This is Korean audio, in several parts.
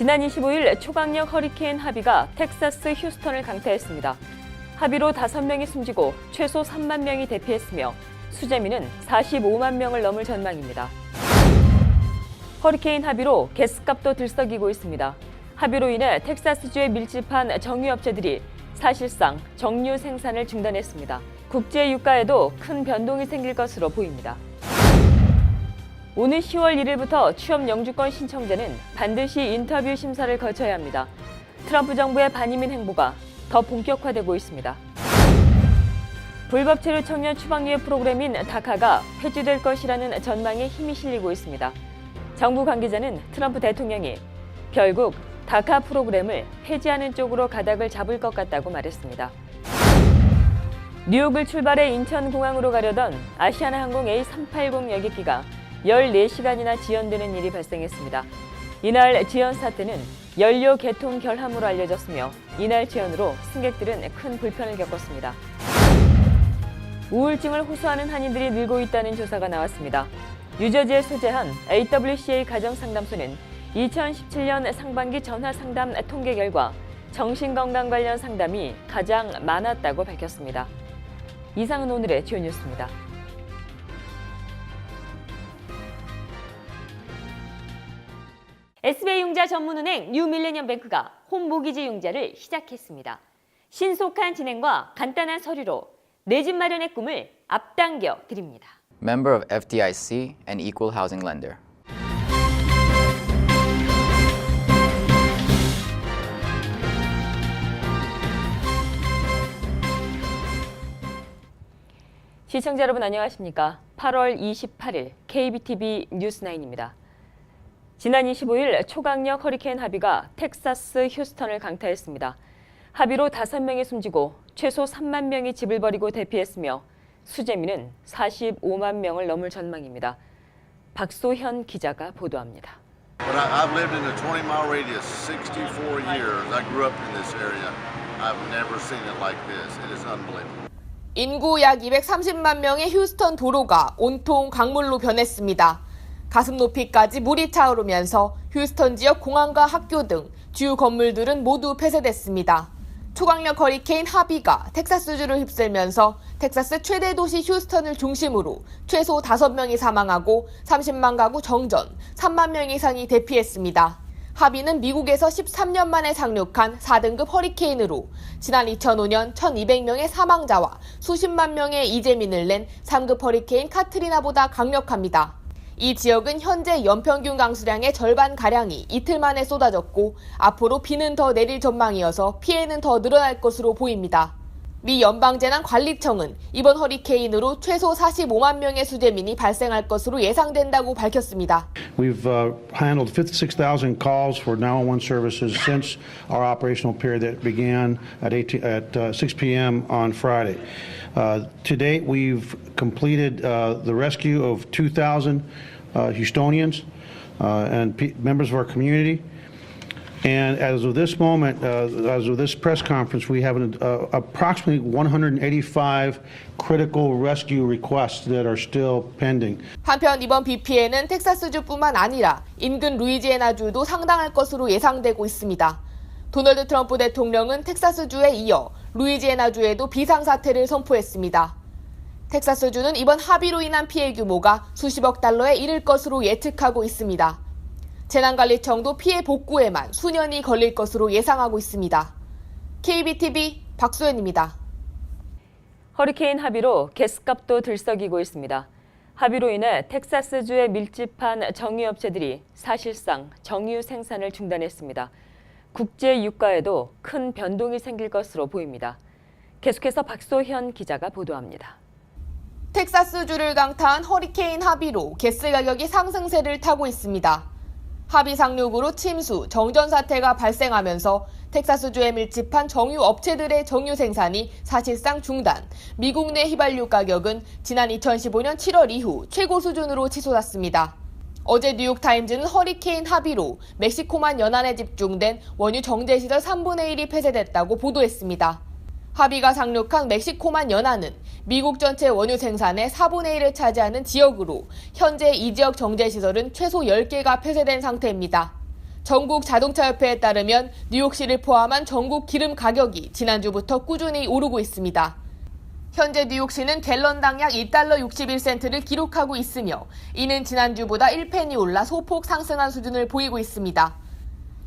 지난 25일 초강력 허리케인 하비가 텍사스 휴스턴을 강타했습니다. 하비로 5명이 숨지고 최소 3만 명이 대피했으며 수재민은 45만 명을 넘을 전망입니다. 허리케인 하비로 가스값도 들썩이고 있습니다. 하비로 인해 텍사스주에 밀집한 정유업체들이 사실상 정유 생산을 중단했습니다. 국제 유가에도 큰 변동이 생길 것으로 보입니다. 오는 10월 1일부터 취업 영주권 신청자는 반드시 인터뷰 심사를 거쳐야 합니다. 트럼프 정부의 반이민 행보가 더 본격화되고 있습니다. 불법 체류 청년 추방유예 프로그램인 다카가 폐지될 것이라는 전망에 힘이 실리고 있습니다. 정부 관계자는 트럼프 대통령이 결국 다카 프로그램을 폐지하는 쪽으로 가닥을 잡을 것 같다고 말했습니다. 뉴욕을 출발해 인천공항으로 가려던 아시아나항공 A380 여객기가 14시간이나 지연되는 일이 발생했습니다. 이날 지연 사태는 연료 개통 결함으로 알려졌으며 이날 지연으로 승객들은 큰 불편을 겪었습니다. 우울증을 호소하는 한인들이 늘고 있다는 조사가 나왔습니다. 뉴저지에 소재한 AWCA 가정상담소는 2017년 상반기 전화상담 통계 결과 정신건강 관련 상담이 가장 많았다고 밝혔습니다. 이상은 오늘의 주요 뉴스입니다. SBI융자 전문은행 뉴밀레니엄뱅크가 홈모기지 융자를 시작했습니다. 신속한 진행과 간단한 서류로 내 집 마련의 꿈을 앞당겨 드립니다. Member of FDIC and equal housing lender. 시청자 여러분 안녕하십니까? 8월 28일 KBTV 뉴스9입니다. 지난 25일 초강력 허리케인 하비가 텍사스 휴스턴을 강타했습니다. 하비로 5명이 숨지고 최소 3만 명이 집을 버리고 대피했으며 수재민은 45만 명을 넘을 전망입니다. 박소현 기자가 보도합니다. But I've lived in a 20-mile radius 64 years. I grew up in this area. I've never seen it like this. It is unbelievable. 인구 약 230만 명의 휴스턴 도로가 온통 강물로 변했습니다. 가슴 높이까지 물이 차오르면서 휴스턴 지역 공항과 학교 등 주요 건물들은 모두 폐쇄됐습니다. 초강력 허리케인 하비가 텍사스주를 휩쓸면서 텍사스 최대 도시 휴스턴을 중심으로 최소 5명이 사망하고 30만 가구 정전, 3만 명 이상이 대피했습니다. 하비는 미국에서 13년 만에 상륙한 4등급 허리케인으로 지난 2005년 1,200명의 사망자와 수십만 명의 이재민을 낸 3급 허리케인 카트리나보다 강력합니다. 이 지역은 현재 연평균 강수량의 절반가량이 이틀 만에 쏟아졌고 앞으로 비는 더 내릴 전망이어서 피해는 더 늘어날 것으로 보입니다. 미 연방재난관리청은 이번 허리케인으로 최소 45만 명의 수재민이 발생할 것으로 예상된다고 밝혔습니다. We've handled 56,000 calls for 911 services since our operational period that began at 6 p.m. on Friday. To date, we've completed the rescue of 2,000 Houstonians and members of our community. And as of this moment, as of this press conference, we have approximately 185 critical rescue requests that are still pending. 한편 이번 비 피해는 텍사스주뿐만 아니라 인근 루이지애나주도 상당할 것으로 예상되고 있습니다. 도널드 트럼프 대통령은 텍사스주에 이어 루이지애나주에도 비상사태를 선포했습니다. 텍사스주는 이번 합의로 인한 피해 규모가 수십억 달러에 이를 것으로 예측하고 있습니다. 재난관리청도 피해 복구에만 수년이 걸릴 것으로 예상하고 있습니다. KBTV 박소연입니다. 허리케인 하비로 가스값도 들썩이고 있습니다. 하비로 인해 텍사스주에 밀집한 정유업체들이 사실상 정유 생산을 중단했습니다. 국제 유가에도 큰 변동이 생길 것으로 보입니다. 계속해서 박소현 기자가 보도합니다. 텍사스주를 강타한 허리케인 하비로 가스 가격이 상승세를 타고 있습니다. 하비 상륙으로 침수, 정전 사태가 발생하면서 텍사스주에 밀집한 정유 업체들의 정유 생산이 사실상 중단, 미국 내 휘발유 가격은 지난 2015년 7월 이후 최고 수준으로 치솟았습니다. 어제 뉴욕타임즈는 허리케인 하비로 멕시코만 연안에 집중된 원유 정제시설 3분의 1이 폐쇄됐다고 보도했습니다. 하비가 상륙한 멕시코만 연안은 미국 전체 원유 생산의 4분의 1을 차지하는 지역으로 현재 이 지역 정제시설은 최소 10개가 폐쇄된 상태입니다. 전국 자동차협회에 따르면 뉴욕시를 포함한 전국 기름 가격이 지난주부터 꾸준히 오르고 있습니다. 현재 뉴욕시는 갤런당 약 2달러 61센트를 기록하고 있으며 이는 지난주보다 1페니 올라 소폭 상승한 수준을 보이고 있습니다.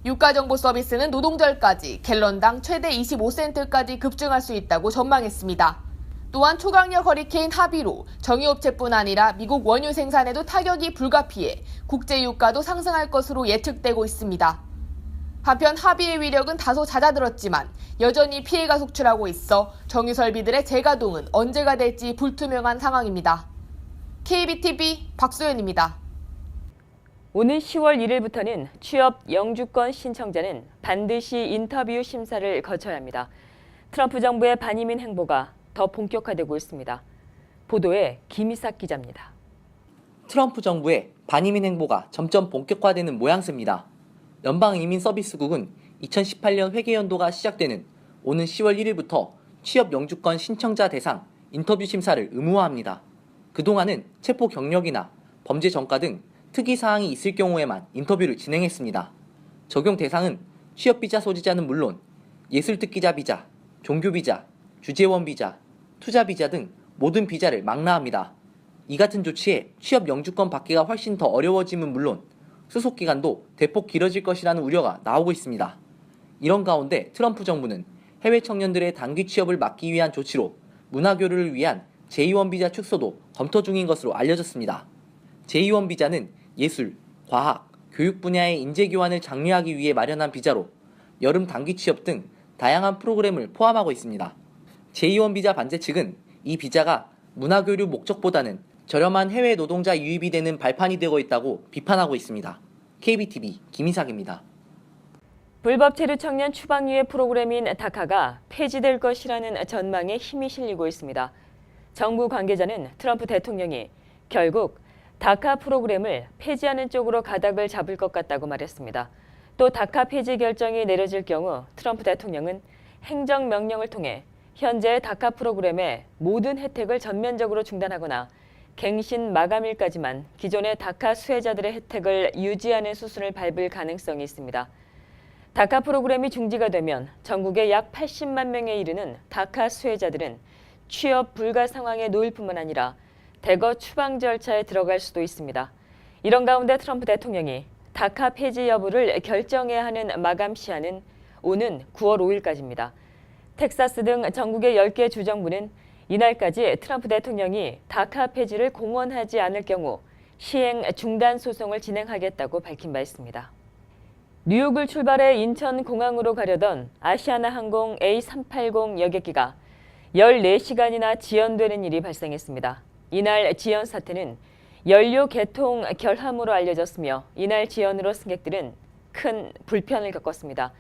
유가정보 서비스는 노동절까지 갤런당 최대 25센트까지 급증할 수 있다고 전망했습니다. 또한 초강력 허리케인 하비로 정유업체뿐 아니라 미국 원유 생산에도 타격이 불가피해 국제 유가도 상승할 것으로 예측되고 있습니다. 한편 하비의 위력은 다소 잦아들었지만 여전히 피해가 속출하고 있어 정유 설비들의 재가동은 언제가 될지 불투명한 상황입니다. KBTV 박소연입니다. 오는 10월 1일부터는 취업 영주권 신청자는 반드시 인터뷰 심사를 거쳐야 합니다. 트럼프 정부의 반이민 행보가 더 본격화되고 있습니다. 보도에 김희삭 기자입니다. 트럼프 정부의 반이민 행보가 점점 본격화되는 모양새입니다. 연방이민서비스국은 2018년 회계연도가 시작되는 오는 10월 1일부터 취업 영주권 신청자 대상 인터뷰 심사를 의무화합니다. 그동안은 체포 경력이나 범죄 전과 등 특이 사항이 있을 경우에만 인터뷰를 진행했습니다. 적용 대상은 취업비자 소지자는 물론 예술특기자 비자, 종교비자, 주재원 비자, 투자 비자 등 모든 비자를 망라합니다. 이 같은 조치에 취업 영주권 받기가 훨씬 더 어려워짐은 물론 수속 기간도 대폭 길어질 것이라는 우려가 나오고 있습니다. 이런 가운데 트럼프 정부는 해외 청년들의 단기 취업을 막기 위한 조치로 문화교류를 위한 제2원 비자 축소도 검토 중인 것으로 알려졌습니다. 제2원 비자는 예술, 과학, 교육 분야의 인재 교환을 장려하기 위해 마련한 비자로 여름 단기 취업 등 다양한 프로그램을 포함하고 있습니다. 제2원 비자 반대 측은 이 비자가 문화교류 목적보다는 저렴한 해외 노동자 유입이 되는 발판이 되고 있다고 비판하고 있습니다. KBTV 김희삭입니다. 불법 체류 청년 추방유예 프로그램인 다카가 폐지될 것이라는 전망에 힘이 실리고 있습니다. 정부 관계자는 트럼프 대통령이 결국 다카 프로그램을 폐지하는 쪽으로 가닥을 잡을 것 같다고 말했습니다. 또 다카 폐지 결정이 내려질 경우 트럼프 대통령은 행정명령을 통해 현재 다카 프로그램의 모든 혜택을 전면적으로 중단하거나 갱신 마감일까지만 기존의 다카 수혜자들의 혜택을 유지하는 수순을 밟을 가능성이 있습니다. 다카 프로그램이 중지가 되면 전국의 약 80만 명에 이르는 다카 수혜자들은 취업 불가 상황에 놓일 뿐만 아니라 대거 추방 절차에 들어갈 수도 있습니다. 이런 가운데 트럼프 대통령이 다카 폐지 여부를 결정해야 하는 마감 시한은 오는 9월 5일까지입니다. 텍사스 등 전국의 10개 주정부는 이날까지 트럼프 대통령이 다카 폐지를 공언하지 않을 경우 시행 중단 소송을 진행하겠다고 밝힌 바 있습니다. 뉴욕을 출발해 인천공항으로 가려던 아시아나항공 A380 여객기가 14시간이나 지연되는 일이 발생했습니다. 이날 지연 사태는 연료 개통 결함으로 알려졌으며 이날 지연으로 승객들은 큰 불편을 겪었습니다.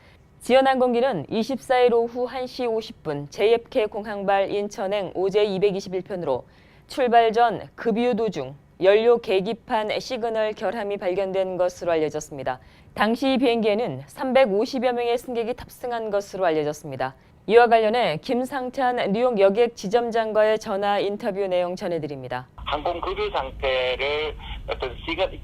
지연항공기는 24일 오후 1시 50분 JFK 공항발 인천행 OJ221편으로 출발 전 급유 도중 연료 계기판 시그널 결함이 발견된 것으로 알려졌습니다. 당시 비행기에는 350여 명의 승객이 탑승한 것으로 알려졌습니다. 이와 관련해 김상찬 뉴욕 여객 지점장과의 전화 인터뷰 내용 전해드립니다. 항공 급유 상태를 어떤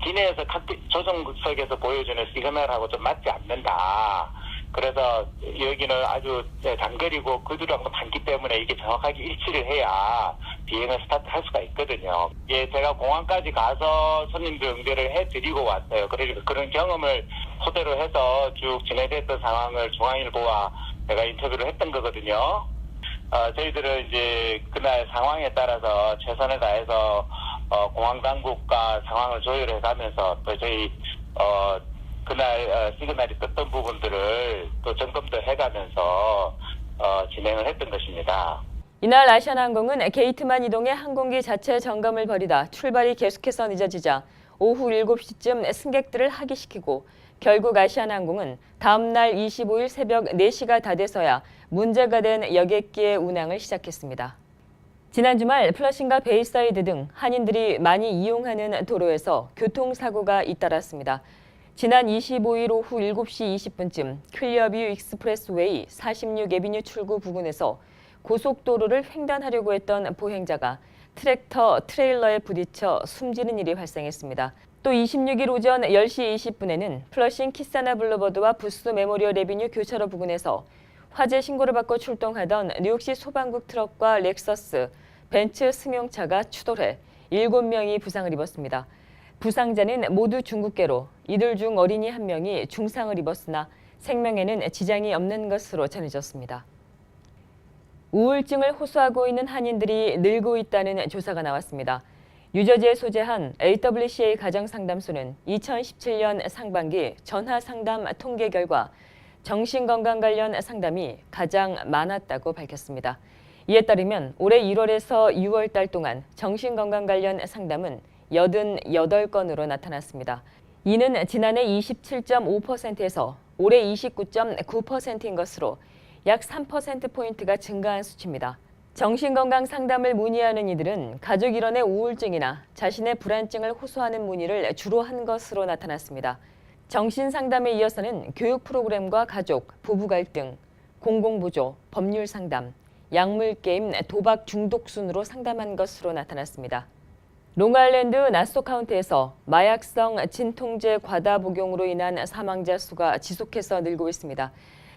기내에서 조종석에서 보여주는 시그널하고 좀 맞지 않는다. 그래서 여기는 아주 장거리고 그들하고 많기 때문에 이게 정확하게 일치를 해야 비행을 스타트할 수가 있거든요. 예, 제가 공항까지 가서 손님들 응대를 해드리고 왔어요. 그러니까 그런 경험을 토대로 해서 쭉 진행됐던 상황을 중앙일보와 제가 인터뷰를 했던 거거든요. 저희들은 이제 그날 상황에 따라서 최선을 다해서 공항 당국과 상황을 조율해 가면서 또 저희 그날 시그널이 떴던 부분들을 또 점검도 해가면서 진행을 했던 것입니다. 이날 아시아나항공은 게이트만 이동해 항공기 자체 점검을 벌이다 출발이 계속해서 늦어지자 오후 7시쯤 승객들을 하기시키고 결국 아시아나항공은 다음 날 25일 새벽 4시가 다 돼서야 문제가 된 여객기의 운항을 시작했습니다. 지난 주말 플러싱과 베이사이드 등 한인들이 많이 이용하는 도로에서 교통사고가 잇따랐습니다. 지난 25일 오후 7시 20분쯤 클리어뷰 익스프레스웨이 46 에비뉴 출구 부근에서 고속도로를 횡단하려고 했던 보행자가 트랙터 트레일러에 부딪혀 숨지는 일이 발생했습니다. 또 26일 오전 10시 20분에는 플러싱 키사나 블루버드와 부스 메모리얼 에비뉴 교차로 부근에서 화재 신고를 받고 출동하던 뉴욕시 소방국 트럭과 렉서스, 벤츠 승용차가 추돌해 7명이 부상을 입었습니다. 부상자는 모두 중국계로 이들 중 어린이 1명이 중상을 입었으나 생명에는 지장이 없는 것으로 전해졌습니다. 우울증을 호소하고 있는 한인들이 늘고 있다는 조사가 나왔습니다. 뉴저지에 소재한 AWCA 가정상담소는 2017년 상반기 전화상담 통계 결과 정신건강 관련 상담이 가장 많았다고 밝혔습니다. 이에 따르면 올해 1월에서 6월 달 동안 정신건강 관련 상담은 88건으로 나타났습니다. 이는 지난해 27.5%에서 올해 29.9%인 것으로 약 3%포인트가 증가한 수치입니다. 정신건강 상담을 문의하는 이들은 가족 일원의 우울증이나 자신의 불안증을 호소하는 문의를 주로 한 것으로 나타났습니다. 정신상담에 이어서는 교육 프로그램과 가족, 부부 갈등, 공공보조, 법률 상담, 약물 게임, 도박 중독 순으로 상담한 것으로 나타났습니다. 롱아일랜드 나소 카운티에서 마약성 진통제 과다 복용으로 인한 사망자 수가 지속해서 늘고 있습니다.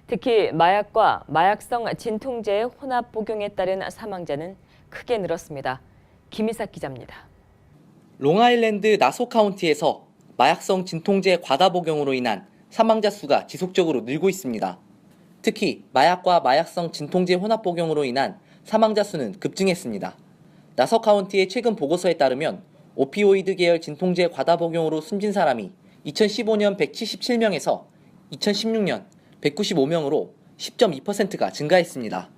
특히 마약과 마약성 진통제의 혼합 복용에 따른 사망자는 크게 늘었습니다. 김희삭 기자입니다. 롱아일랜드 나소 카운티에서 마약성 진통제 과다 복용으로 인한 사망자 수가 지속적으로 늘고 있습니다. 특히 마약과 마약성 진통제 혼합 복용으로 인한 사망자 수는 급증했습니다. 나소 카운티의 최근 보고서에 따르면 오피오이드 계열 진통제 과다 복용으로 숨진 사람이 2015년 177명에서 2016년 195명으로 10.2%가 증가했습니다.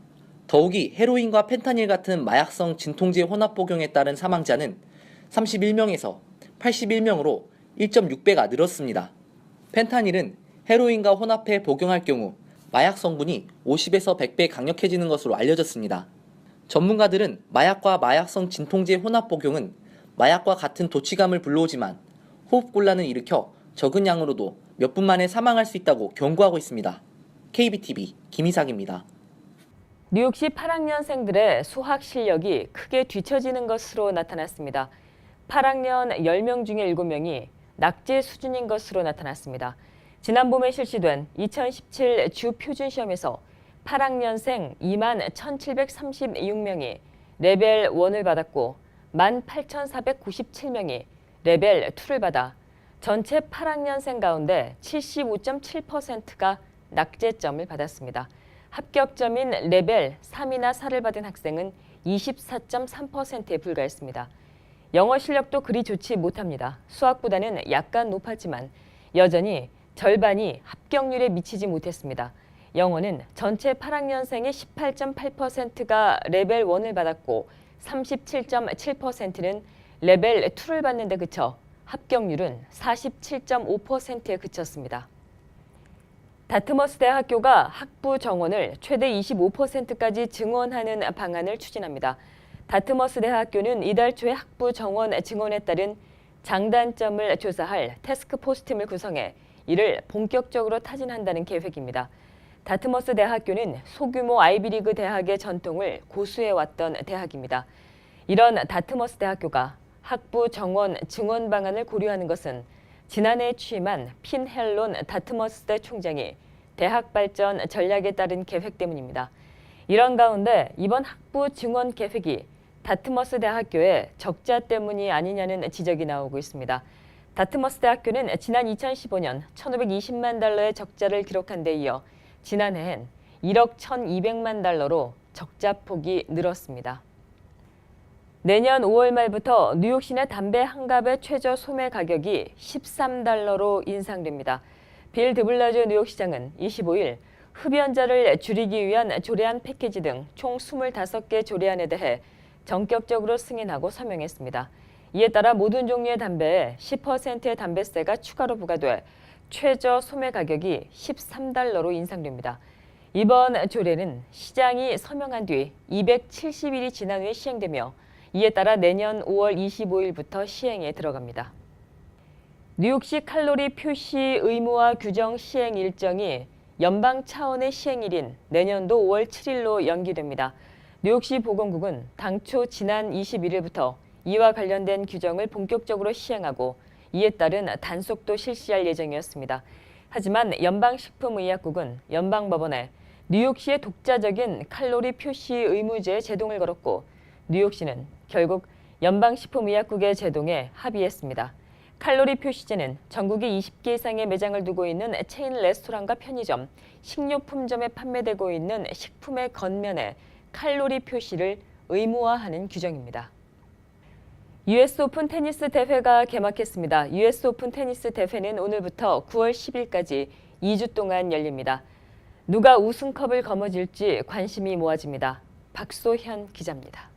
더욱이 헤로인과 펜타닐 같은 마약성 진통제 혼합 복용에 따른 사망자는 31명에서 81명으로 1.6배가 늘었습니다. 펜타닐은 헤로인과 혼합해 복용할 경우 마약 성분이 50에서 100배 강력해지는 것으로 알려졌습니다. 전문가들은 마약과 마약성 진통제 혼합 복용은 마약과 같은 도취감을 불러오지만 호흡곤란을 일으켜 적은 양으로도 몇 분 만에 사망할 수 있다고 경고하고 있습니다. KBTV 김희삭입니다. 뉴욕시 8학년생들의 수학 실력이 크게 뒤처지는 것으로 나타났습니다. 8학년 10명 중에 7명이 낙제 수준인 것으로 나타났습니다. 지난 봄에 실시된 2017 주 표준 시험에서 8학년생 21,736명이 레벨 1을 받았고 18,497명이 레벨 2를 받아 전체 8학년생 가운데 75.7%가 낙제점을 받았습니다. 합격점인 레벨 3이나 4를 받은 학생은 24.3%에 불과했습니다. 영어 실력도 그리 좋지 못합니다. 수학보다는 약간 높았지만 여전히 절반이 합격률에 미치지 못했습니다. 영어는 전체 8학년생의 18.8%가 레벨 1을 받았고 37.7%는 레벨 2를 받는 데 그쳐 합격률은 47.5%에 그쳤습니다. 다트머스 대학교가 학부 정원을 최대 25%까지 증원하는 방안을 추진합니다. 다트머스 대학교는 이달 초에 학부 정원 증원에 따른 장단점을 조사할 태스크포스 팀을 구성해 이를 본격적으로 타진한다는 계획입니다. 다트머스 대학교는 소규모 아이비리그 대학의 전통을 고수해왔던 대학입니다. 이런 다트머스 대학교가 학부 정원 증원 방안을 고려하는 것은 지난해 취임한 핀 헬론 다트머스대 총장이 대학 발전 전략에 따른 계획 때문입니다. 이런 가운데 이번 학부 증원 계획이 다트머스 대학교의 적자 때문이 아니냐는 지적이 나오고 있습니다. 다트머스 대학교는 지난 2015년 1,520만 달러의 적자를 기록한 데 이어 지난해엔 1억 1,200만 달러로 적자 폭이 늘었습니다. 내년 5월 말부터 뉴욕 시내 담배 한 갑의 최저 소매 가격이 13달러로 인상됩니다. 빌 드블라저 뉴욕시장은 25일 흡연자를 줄이기 위한 조례안 패키지 등 총 25개 조례안에 대해 전격적으로 승인하고 서명했습니다. 이에 따라 모든 종류의 담배에 10%의 담배세가 추가로 부과돼 최저 소매 가격이 13달러로 인상됩니다. 이번 조례는 시장이 서명한 뒤 270일이 지난 후에 시행되며 이에 따라 내년 5월 25일부터 시행에 들어갑니다. 뉴욕시 칼로리 표시 의무화 규정 시행 일정이 연방 차원의 시행일인 내년도 5월 7일로 연기됩니다. 뉴욕시 보건국은 당초 지난 21일부터 이와 관련된 규정을 본격적으로 시행하고 이에 따른 단속도 실시할 예정이었습니다. 하지만 연방식품의약국은 연방법원에 뉴욕시의 독자적인 칼로리 표시 의무제에 제동을 걸었고 뉴욕시는 결국 연방식품의약국의 제동에 합의했습니다. 칼로리 표시제는 전국에 20개 이상의 매장을 두고 있는 체인 레스토랑과 편의점, 식료품점에 판매되고 있는 식품의 겉면에 칼로리 표시를 의무화하는 규정입니다. US 오픈 테니스 대회가 개막했습니다. US 오픈 테니스 대회는 오늘부터 9월 10일까지 2주 동안 열립니다. 누가 우승컵을 거머쥘지 관심이 모아집니다. 박소현 기자입니다.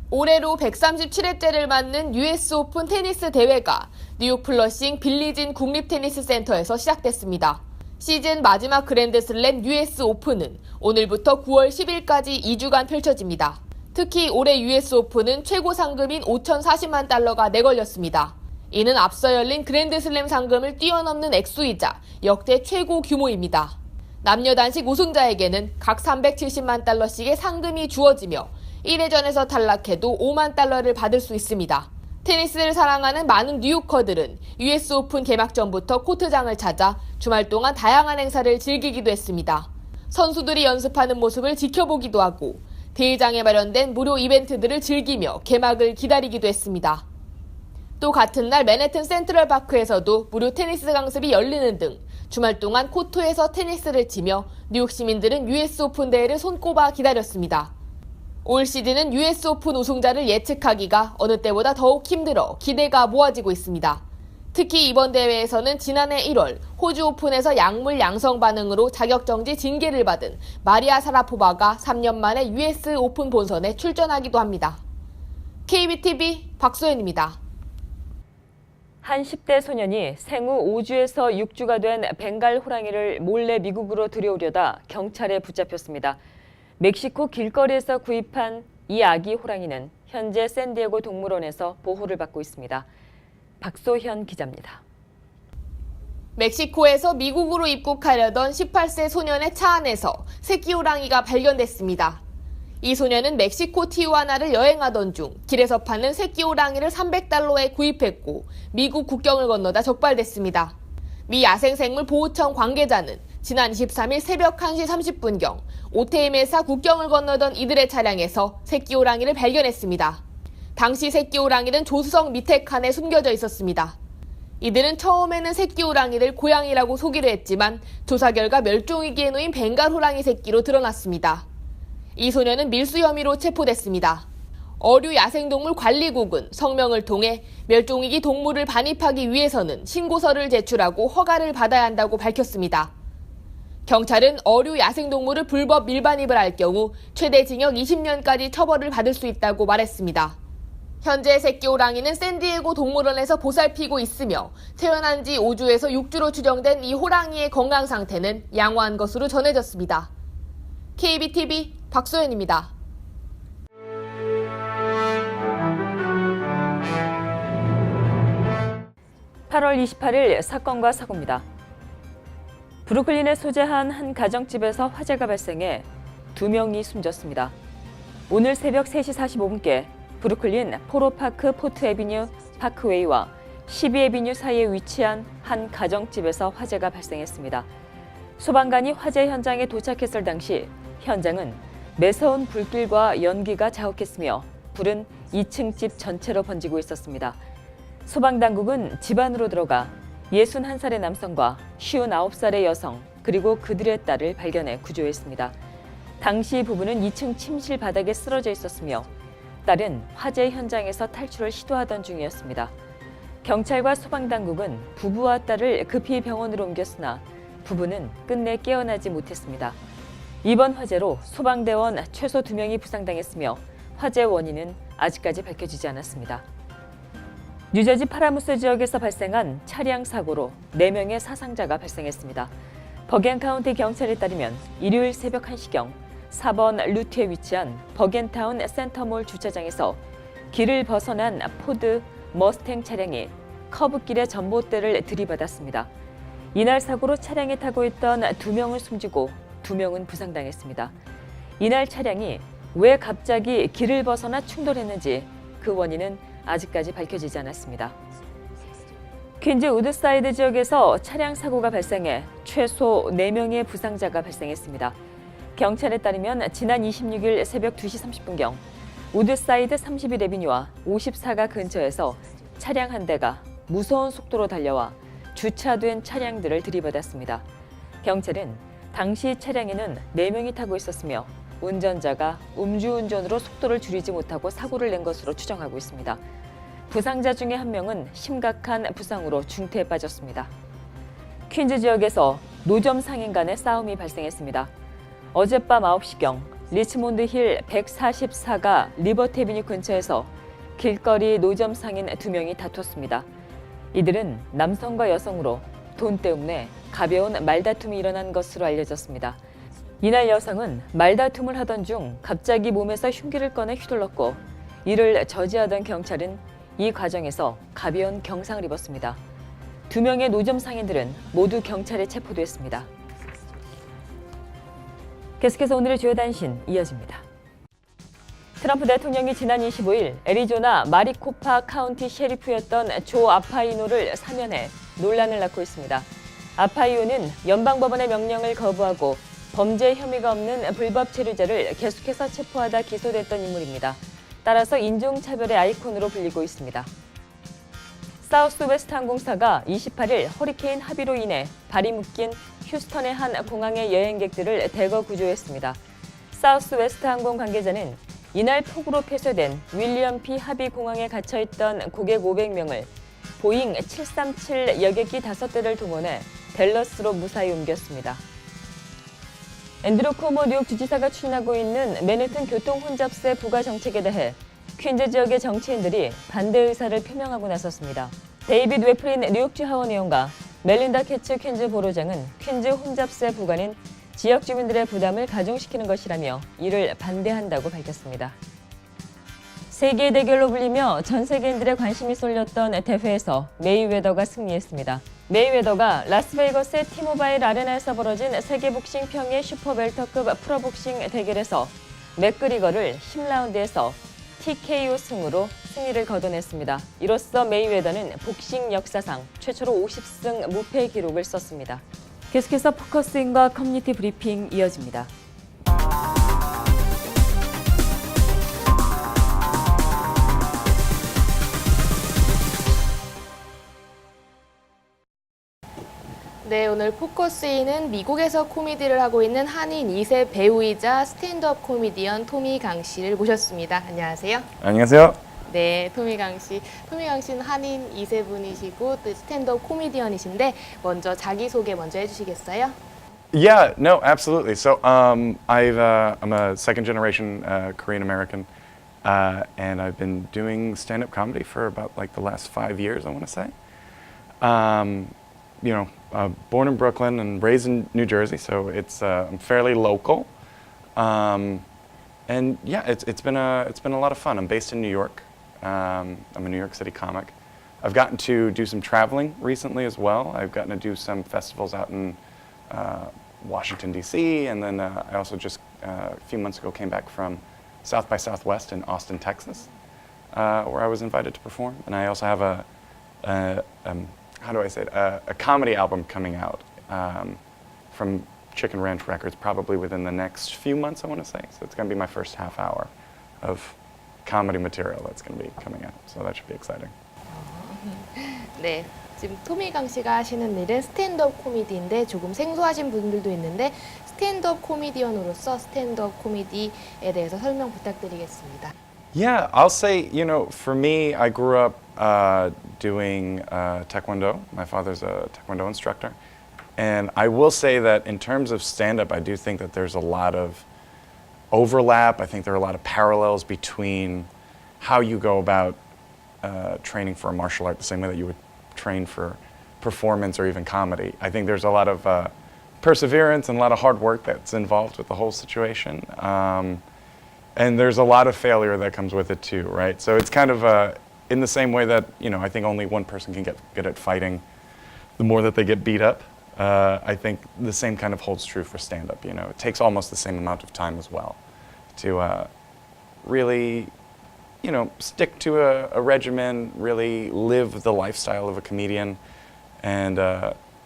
올해로 137회째를 맞는 US 오픈 테니스 대회가 뉴욕 플러싱 빌리진 국립테니스센터에서 시작됐습니다. 시즌 마지막 그랜드슬램 US 오픈은 오늘부터 9월 10일까지 2주간 펼쳐집니다. 특히 올해 US 오픈은 최고 상금인 5,040만 달러가 내걸렸습니다. 이는 앞서 열린 그랜드슬램 상금을 뛰어넘는 액수이자 역대 최고 규모입니다. 남녀 단식 우승자에게는 각 370만 달러씩의 상금이 주어지며 1회전에서 탈락해도 5만 달러를 받을 수 있습니다. 테니스를 사랑하는 많은 뉴요커들은 US 오픈 개막 전부터 코트장을 찾아 주말 동안 다양한 행사를 즐기기도 했습니다. 선수들이 연습하는 모습을 지켜보기도 하고 대회장에 마련된 무료 이벤트들을 즐기며 개막을 기다리기도 했습니다. 또 같은 날 맨해튼 센트럴파크에서도 무료 테니스 강습이 열리는 등 주말 동안 코트에서 테니스를 치며 뉴욕 시민들은 US 오픈 대회를 손꼽아 기다렸습니다. 올 시즌은 US 오픈 우승자를 예측하기가 어느 때보다 더욱 힘들어 기대가 모아지고 있습니다. 특히 이번 대회에서는 지난해 1월 호주 오픈에서 약물 양성 반응으로 자격정지 징계를 받은 마리아 사라포바가 3년 만에 US 오픈 본선에 출전하기도 합니다. KBTV 박소연입니다. 한 10대 소년이 생후 5주에서 6주가 된 벵갈 호랑이를 몰래 미국으로 들여오려다 경찰에 붙잡혔습니다. 멕시코 길거리에서 구입한 이 아기 호랑이는 현재 샌디에고 동물원에서 보호를 받고 있습니다. 박소현 기자입니다. 멕시코에서 미국으로 입국하려던 18세 소년의 차 안에서 새끼 호랑이가 발견됐습니다. 이 소년은 멕시코 티후아나를 여행하던 중 길에서 파는 새끼 호랑이를 $300에 구입했고 미국 국경을 건너다 적발됐습니다. 미 야생생물 보호청 관계자는 지난 23일 새벽 1시 30분경 오테이메사 국경을 건너던 이들의 차량에서 새끼 호랑이를 발견했습니다. 당시 새끼 호랑이는 조수석 밑에 칸에 숨겨져 있었습니다. 이들은 처음에는 새끼 호랑이를 고양이라고 속이려 했지만 조사 결과 멸종위기에 놓인 벵갈 호랑이 새끼로 드러났습니다. 이 소년은 밀수 혐의로 체포됐습니다. 어류 야생동물 관리국은 성명을 통해 멸종위기 동물을 반입하기 위해서는 신고서를 제출하고 허가를 받아야 한다고 밝혔습니다. 경찰은 어류 야생동물을 불법 밀반입을 할 경우 최대 징역 20년까지 처벌을 받을 수 있다고 말했습니다. 현재 새끼 호랑이는 샌디에고 동물원에서 보살피고 있으며 태어난 지 5주에서 6주로 추정된 이 호랑이의 건강 상태는 양호한 것으로 전해졌습니다. KBTV 박소연입니다. (8월 28일) 사건과 사고입니다. 브루클린에 소재한 한 가정집에서 화재가 발생해 2명이 숨졌습니다. 오늘 새벽 3시 45분께 브루클린 포로파크 포트애비뉴 파크웨이와 12애비뉴 사이에 위치한 한 가정집에서 화재가 발생했습니다. 소방관이 화재 현장에 도착했을 당시 현장은 매서운 불길과 연기가 자욱했으며 불은 2층 집 전체로 번지고 있었습니다. 소방당국은 집 안으로 들어가 61살의 남성과 59살의 여성 그리고 그들의 딸을 발견해 구조했습니다. 당시 부부는 2층 침실 바닥에 쓰러져 있었으며 딸은 화재 현장에서 탈출을 시도하던 중이었습니다. 경찰과 소방당국은 부부와 딸을 급히 병원으로 옮겼으나 부부는 끝내 깨어나지 못했습니다. 이번 화재로 소방대원 최소 2명이 부상당했으며 화재 원인은 아직까지 밝혀지지 않았습니다. 뉴저지 파라무스 지역에서 발생한 차량 사고로 4명의 사상자가 발생했습니다. 버겐 카운티 경찰에 따르면 일요일 새벽 1시경 4번 루트에 위치한 버겐타운 센터몰 주차장에서 길을 벗어난 포드 머스탱 차량이 커브길의 전봇대를 들이받았습니다. 이날 사고로 차량에 타고 있던 2명을 숨지고 2명은 부상당했습니다. 이날 차량이 왜 갑자기 길을 벗어나 충돌했는지 그 원인은 아직까지 밝혀지지 않았습니다. 퀸즈 우드사이드 지역에서 차량 사고가 발생해 최소 4명의 부상자가 발생했습니다. 경찰에 따르면 지난 26일 새벽 2시 30분경 우드사이드 31에비뉴와 54가 근처에서 차량 한 대가 무서운 속도로 달려와 주차된 차량들을 들이받았습니다. 경찰은 당시 차량에는 4명이 타고 있었으며 운전자가 음주운전으로 속도를 줄이지 못하고 사고를 낸 것으로 추정하고 있습니다. 부상자 중에 한 명은 심각한 부상으로 중태에 빠졌습니다. 퀸즈 지역에서 노점 상인 간의 싸움이 발생했습니다. 어젯밤 9시경 리치몬드 힐 144가 리버티 애비뉴 근처에서 길거리 노점 상인 2명이 다퉜습니다. 이들은 남성과 여성으로 돈 때문에 가벼운 말다툼이 일어난 것으로 알려졌습니다. 이날 여성은 말다툼을 하던 중 갑자기 몸에서 흉기를 꺼내 휘둘렀고 이를 저지하던 경찰은 이 과정에서 가벼운 경상을 입었습니다. 2명의 노점 상인들은 모두 경찰에 체포됐습니다. 계속해서 오늘의 주요 단신 이어집니다. 트럼프 대통령이 지난 25일 애리조나 마리코파 카운티 셰리프였던 조 아파이노를 사면해 논란을 낳고 있습니다. 아파이오는 연방법원의 명령을 거부하고 범죄 혐의가 없는 불법 체류자를 계속해서 체포하다 기소됐던 인물입니다. 따라서 인종차별의 아이콘으로 불리고 있습니다. 사우스웨스트 항공사가 28일 허리케인 하비로 인해 발이 묶인 휴스턴의 한 공항의 여행객들을 대거 구조했습니다. 사우스웨스트 항공 관계자는 이날 폭우로 폐쇄된 윌리엄 P. 하비 공항에 갇혀있던 고객 500명을 보잉 737 여객기 5대를 동원해 댈러스로 무사히 옮겼습니다. 앤드루 쿠오모 뉴욕 주지사가 추진하고 있는 맨해튼 교통 혼잡세 부과 정책에 대해 퀸즈 지역의 정치인들이 반대 의사를 표명하고 나섰습니다. 데이비드 웨프린 뉴욕주 하원 의원과 멜린다 캐츠 퀸즈 보로장은 퀸즈 혼잡세 부과는 지역 주민들의 부담을 가중시키는 것이라며 이를 반대한다고 밝혔습니다. 세계의 대결로 불리며 전 세계인들의 관심이 쏠렸던 대회에서 메이웨더가 승리했습니다. 메이웨더가 라스베이거스의 티모바일 아레나에서 벌어진 세계복싱 평의 슈퍼웰터급 프로복싱 대결에서 맥그리거를 10라운드에서 TKO 승으로 승리를 거둬냈습니다. 이로써 메이웨더는 복싱 역사상 최초로 50승 무패 기록을 썼습니다. 계속해서 포커스인과 커뮤니티 브리핑 이어집니다. 네, 오늘 포커스인은 미국에서 코미디를 하고 있는 한인 2세 배우이자 스탠드업 코미디언 토미강 씨를 모셨습니다. 안녕하세요. 안녕하세요. 네, 토미강 씨. 토미강 씨는 한인 2세 분이시고 또 스탠드업 코미디언이신데 먼저 자기소개 먼저 해주시겠어요? Yeah, no, absolutely. So, I'm a second generation Korean American, and I've been doing stand-up comedy for about like the last 5 years, I want to say. Born in Brooklyn and raised in New Jersey, so it's I'm fairly local. And yeah, it's been a lot of fun. I'm based in New York. I'm a New York City comic. I've gotten to do some traveling recently as well. I've gotten to do some festivals out in Washington, D.C., and then I also just a few months ago came back from South by Southwest in Austin, Texas, where I was invited to perform. And I also have a comedy album coming out from Chicken Ranch Records probably within the next few months, I want to say. So it's going to be my first half hour of comedy material that's going to be coming out. So that should be exciting. 네, 지금 토미강 씨가 하시는 일은 스탠드업 코미디인데 조금 생소하신 분들도 있는데 스탠드업 코미디언으로서 스탠드업 코미디에 대해서 설명 부탁드리겠습니다. Yeah, I'll say, for me, I grew up doing Taekwondo. My father's a Taekwondo instructor. And I will say that in terms of stand-up, I do think that there's a lot of overlap. I think there are a lot of parallels between how you go about training for a martial art the same way that you would train for performance or even comedy. I think there's a lot of perseverance and a lot of hard work that's involved with the whole situation. And there's a lot of failure that comes with it too, right? So it's kind of in the same way that, I think only one person can get good at fighting the more that they get beat up. I think the same kind of holds true for stand-up, It takes almost the same amount of time as well to really, stick to a regimen, really live the lifestyle of a comedian. and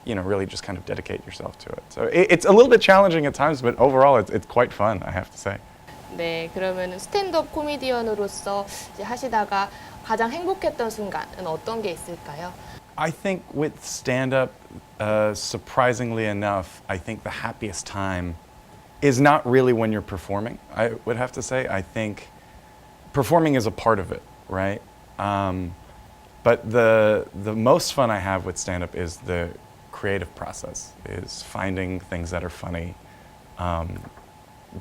really just kind of dedicate yourself to it. So it's a little bit challenging at times, but overall it's quite fun, I have to say. 네, 그러면 스탠드업 코미디언으로서 이제 하시다가 가장 행복했던 순간은 어떤 게 있을까요? I think with stand-up, surprisingly enough, I think the happiest time is not really when you're performing, I would have to say. I think performing is a part of it, right? But the most fun I have with stand-up is the creative process, is finding things that are funny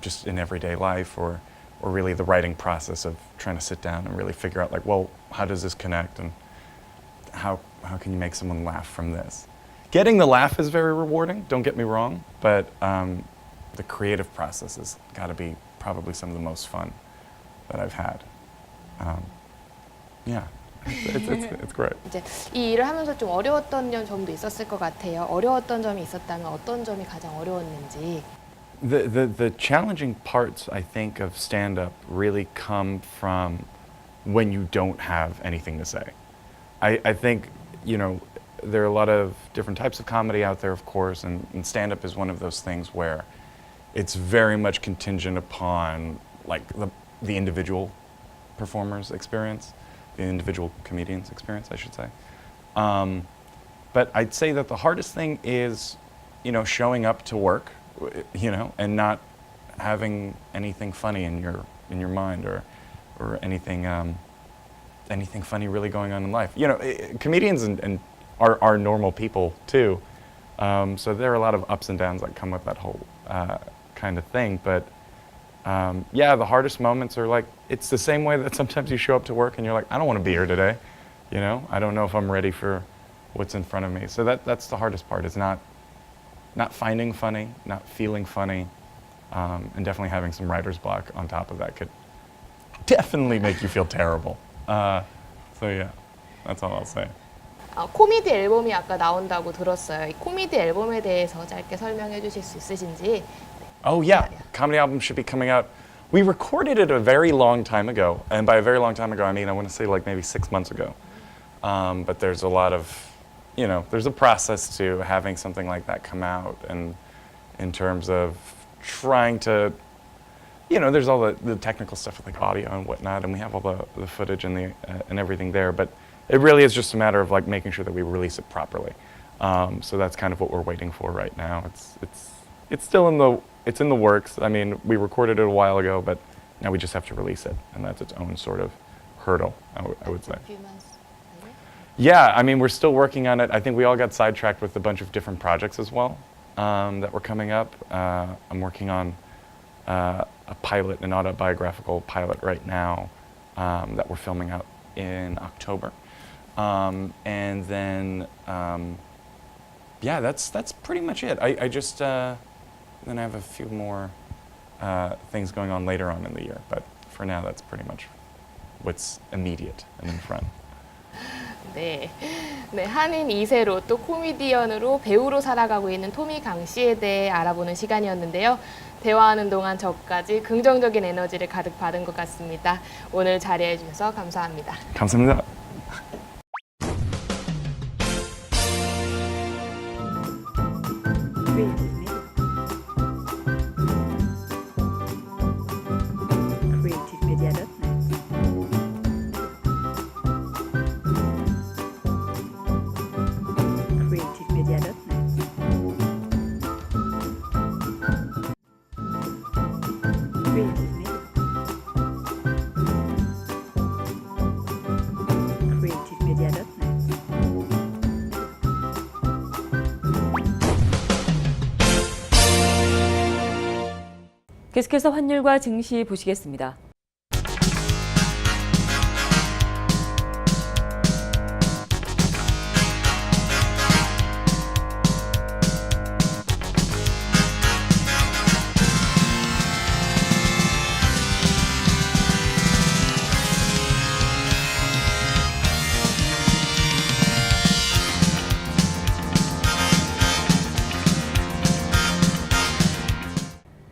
just in everyday life, or really the writing process of trying to sit down and really figure out, like, well, how does this connect, and how can you make someone laugh from this? Getting the laugh is very rewarding, don't get me wrong, but the creative process has got to be probably some of the most fun that I've had. Yeah, it's great. 이제 이 일을 하면서 좀 어려웠던 점도 있었을 것 같아요. 어려웠던 점이 있었다면 어떤 점이 가장 어려웠는지. The challenging parts, I think, of stand-up really come from when you don't have anything to say. I think, there are a lot of different types of comedy out there, of course, and stand-up is one of those things where it's very much contingent upon, like, the individual performer's experience, the individual comedian's experience, I should say. But I'd say that the hardest thing is, showing up to work, and not having anything funny in your mind, or anything funny really going on in life. Comedians and are normal people too, so there are a lot of ups and downs that come with that whole kind of thing. But the hardest moments are, like, it's the same way that sometimes you show up to work and you're like, I don't want to be here today. I don't know if I'm ready for what's in front of me. So that's the hardest part, is not finding funny, not feeling funny, and definitely having some writer's block on top of that could definitely make you feel terrible. So yeah, that's all I'll say. 코미디 앨범이 아까 나온다고 들었어요. 이 코미디 앨범에 대해서 짧게 설명해 주실 수 있으신지. Oh yeah, comedy album should be coming out. We recorded it a very long time ago, and by a very long time ago, I mean, I want to say like maybe 6 months ago. But there's a lot of, there's a process to having something like that come out, and in terms of trying to, there's all the technical stuff with, like, audio and whatnot, and we have all the footage and and everything there, but it really is just a matter of, like, making sure that we release it properly. So that's kind of what we're waiting for right now. It's still in the works. I mean, we recorded it a while ago, but now we just have to release it, and that's its own sort of hurdle, I would say. Yeah, I mean, we're still working on it. I think we all got sidetracked with a bunch of different projects as well that were coming up. I'm working on a pilot, an autobiographical pilot right now that we're filming out in October. And then, that's pretty much it. I just, then I have a few more things going on later on in the year, but for now, that's pretty much what's immediate and in front. 네, 한인 2세로 또 코미디언으로 배우로 살아가고 있는 토미 강 씨에 대해 알아보는 시간이었는데요. 대화하는 동안 저까지 긍정적인 에너지를 가득 받은 것 같습니다. 오늘 자리해 주셔서 감사합니다. 감사합니다. 계속해서 환율과 증시 보시겠습니다.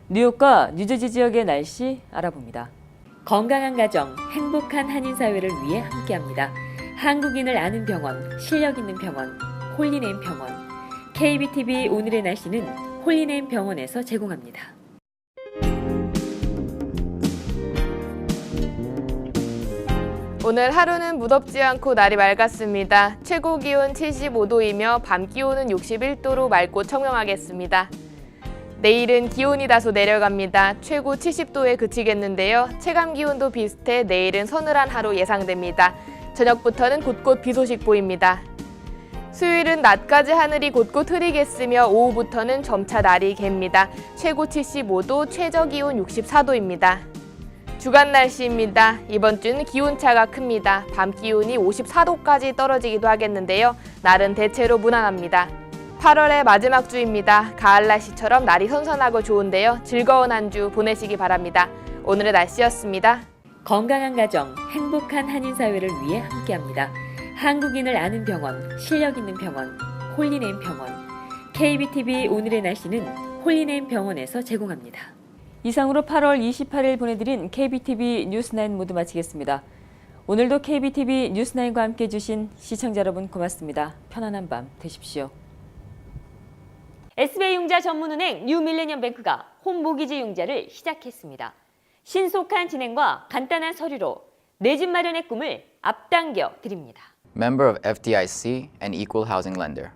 뉴욕과 뉴저지 지역의 날씨 알아봅니다. 건강한 가정, 행복한 한인 사회를 위해 함께합니다. 한국인을 아는 병원, 실력 있는 병원, 홀리네임 병원. KBTV 오늘의 날씨는 홀리네임 병원에서 제공합니다. 오늘 하루는 무덥지 않고 날이 맑았습니다. 최고 기온 75도이며 밤 기온은 61도로 맑고 청명하겠습니다. 내일은 기온이 다소 내려갑니다. 최고 70도에 그치겠는데요. 체감 기온도 비슷해 내일은 서늘한 하루 예상됩니다. 저녁부터는 곳곳 비 소식 보입니다. 수요일은 낮까지 하늘이 곳곳 흐리겠으며 오후부터는 점차 날이 갭니다. 최고 75도, 최저 기온 64도입니다. 주간 날씨입니다. 이번 주는 기온차가 큽니다. 밤 기온이 54도까지 떨어지기도 하겠는데요. 날은 대체로 무난합니다. 8월의 마지막 주입니다. 가을 날씨처럼 날이 선선하고 좋은데요. 즐거운 한 주 보내시기 바랍니다. 오늘의 날씨였습니다. 건강한 가정, 행복한 한인사회를 위해 함께합니다. 한국인을 아는 병원, 실력 있는 병원, 홀리네임 병원. KBTV 오늘의 날씨는 홀리네임 병원에서 제공합니다. 이상으로 8월 28일 보내드린 KBTV 뉴스9 모두 마치겠습니다. 오늘도 KBTV 뉴스9과 함께해 주신 시청자 여러분 고맙습니다. 편안한 밤 되십시오. SBI 융자 전문은행 뉴밀레니엄뱅크가 홈모기지 융자를 시작했습니다. 신속한 진행과 간단한 서류로 내 집 마련의 꿈을 앞당겨 드립니다. Member of FDIC and equal housing lender.